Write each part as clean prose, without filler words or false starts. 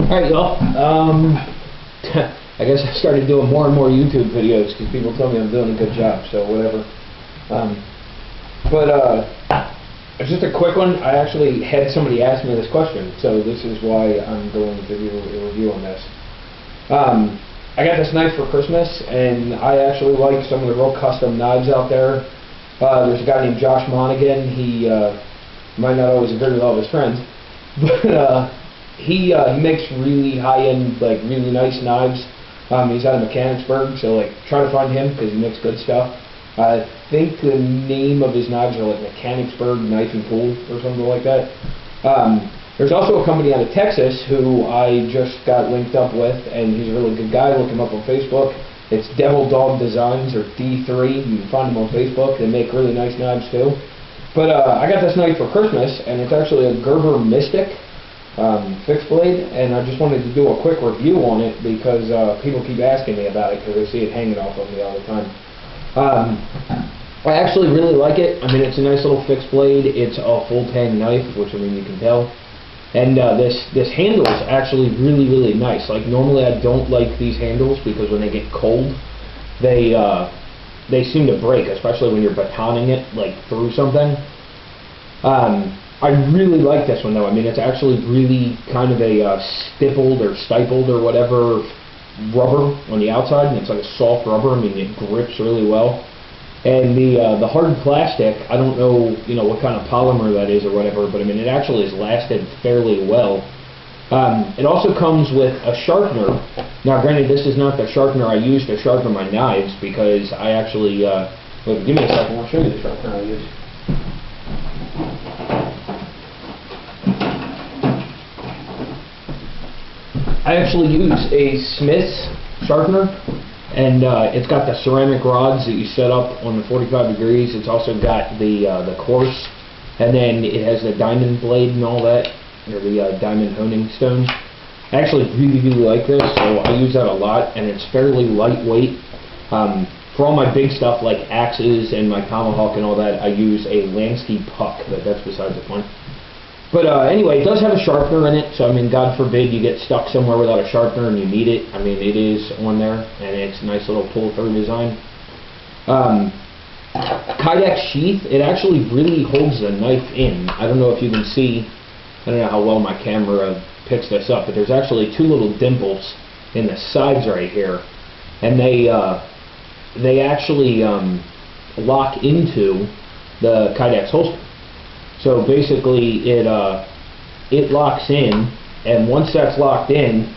Alright, y'all. I guess I started doing more and more YouTube videos because people tell me I'm doing a good job, so whatever. Just a quick one. I actually had somebody ask me this question, so this is why I'm going to do a review on this. I got this knife for Christmas, and I actually like some of the real custom knives out there. There's a guy named Josh Monaghan. He might not always agree with all of his friends, but he makes really high-end, like really nice knives. He's out of Mechanicsburg, so like try to find him because he makes good stuff. I think the name of his knives are like Mechanicsburg Knife and Tool or something like that. There's also a company out of Texas who I just got linked up with, and he's a really good guy. Look him up on Facebook. It's Devil Dog Designs, or D3. You can find them on Facebook. They make really nice knives too. But I got this knife for Christmas, and it's actually a Gerber Mystic fixed blade, and I just wanted to do a quick review on it because people keep asking me about it because they see it hanging off of me all the time. I actually really like it. I mean, it's a nice little fixed blade. It's a full tang knife, which I mean you can tell. And this handle is actually really nice. Like normally I don't like these handles because when they get cold, they seem to break, especially when you're batoning it like through something. I really like this one though. I mean, it's actually really kind of a stippled or stipled or whatever rubber on the outside, and it's like a soft rubber. I mean, it grips really well. And the hard plastic, I don't know, what kind of polymer that is or whatever, but I mean, it actually has lasted fairly well. It also comes with a sharpener. Now, granted, this is not the sharpener I use to sharpen my knives because I actually, well, give me a second, I'll show you the sharpener I use. I actually use a Smith's sharpener, and it's got the ceramic rods that you set up on the 45 degrees. It's also got the coarse, and then it has the diamond blade and all that, or the diamond honing stone. I actually really like this, so I use that a lot, and it's fairly lightweight. For all my big stuff like axes and my tomahawk and all that, I use a Lansky puck, but that's besides the point. But anyway, it does have a sharpener in it, so I mean, God forbid you get stuck somewhere without a sharpener and you need it. I mean, it is on there, and it's a nice little pull-through design. Kydex sheath, it actually really holds the knife in. I don't know if you can see, I don't know how well my camera picks this up, but there's actually two little dimples in the sides right here, and they actually lock into the Kydex holster. So basically, it locks in, and once that's locked in,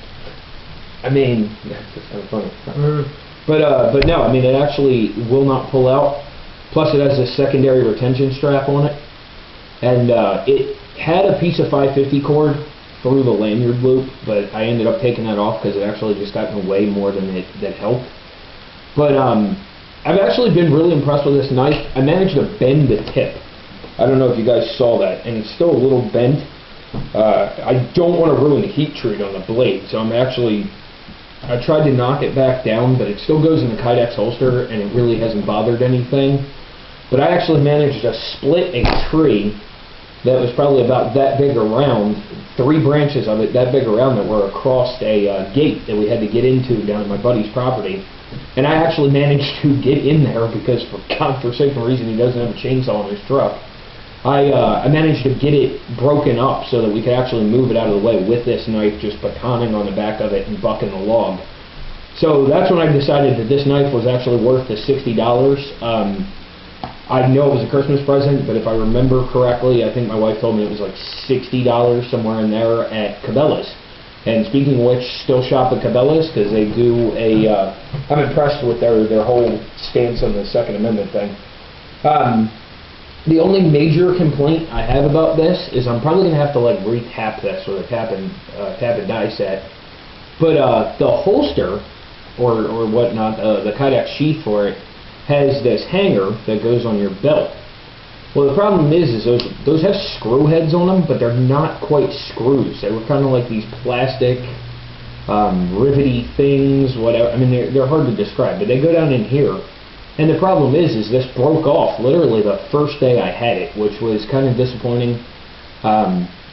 I mean, that's kind of funny. But no, I mean, it actually will not pull out. Plus, it has a secondary retention strap on it, and it had a piece of 550 cord through the lanyard loop, but I ended up taking that off because it actually just got in the way more than it helped. But I've actually been really impressed with this knife. I managed to bend the tip. I don't know if you guys saw that, and it's still a little bent. I don't want to ruin the heat treat on the blade, so I tried to knock it back down, but it still goes in the Kydex holster, and it really hasn't bothered anything. But I actually managed to split a tree that was probably about that big around, 3 branches of it that big around that were across a gate that we had to get into down at my buddy's property. And I actually managed to get in there because, for godforsaken reason, he doesn't have a chainsaw in his truck. I managed to get it broken up so that we could actually move it out of the way with this knife, just batoning on the back of it and bucking the log. So that's when I decided that this knife was actually worth the $60. I know it was a Christmas present, but if I remember correctly, I think my wife told me it was like $60, somewhere in there, at Cabela's. And speaking of which, still shop at Cabela's because they do I'm impressed with their whole stance on the Second Amendment thing. The only major complaint I have about this is I'm probably going to have to like re-tap this with a tap and die set. But the holster, or whatnot, the Kydex sheath for it, has this hanger that goes on your belt. Well, the problem is those have screw heads on them, but they're not quite screws. They were kind of like these plastic, rivety things, whatever. I mean, they're hard to describe, but they go down in here. And the problem is this broke off literally the first day I had it, which was kind of disappointing.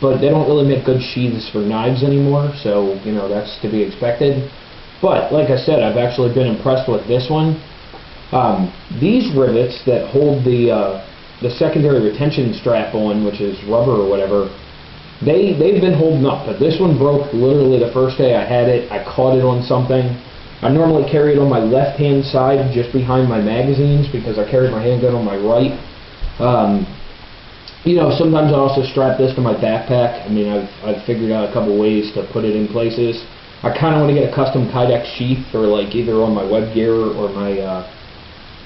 but they don't really make good sheaths for knives anymore, so you know that's to be expected. But like I said, I've actually been impressed with this one. These rivets that hold the secondary retention strap on, which is rubber or whatever, they've been holding up, but this one broke literally the first day I had it. I caught it on something. I normally carry it on my left hand side just behind my magazines because I carry my handgun on my right. You know, sometimes I also strap this to my backpack. I mean, I've figured out a couple ways to put it in places. I kind of want to get a custom Kydex sheath for like either on my web gear or my,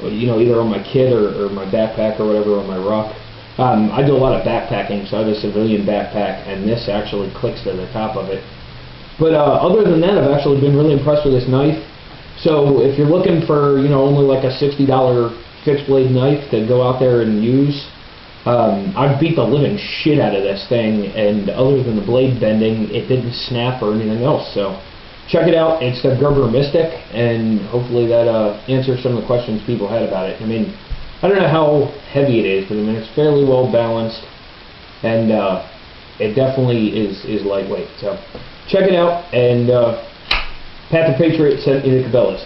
you know, either on my kit or my backpack or whatever, on my ruck. I do a lot of backpacking, so I have a civilian backpack, and this actually clicks to the top of it. But other than that, I've actually been really impressed with this knife. So if you're looking for, you know, only like a $60 fixed blade knife to go out there and use, I've beat the living shit out of this thing, and other than the blade bending, it didn't snap or anything else. So check it out. It's the Gerber Mystic, and hopefully that answers some of the questions people had about it. I mean, I don't know how heavy it is, but I mean it's fairly well balanced, and it definitely is lightweight. So check it out, and Pat the Patriot sent you the Cabela's.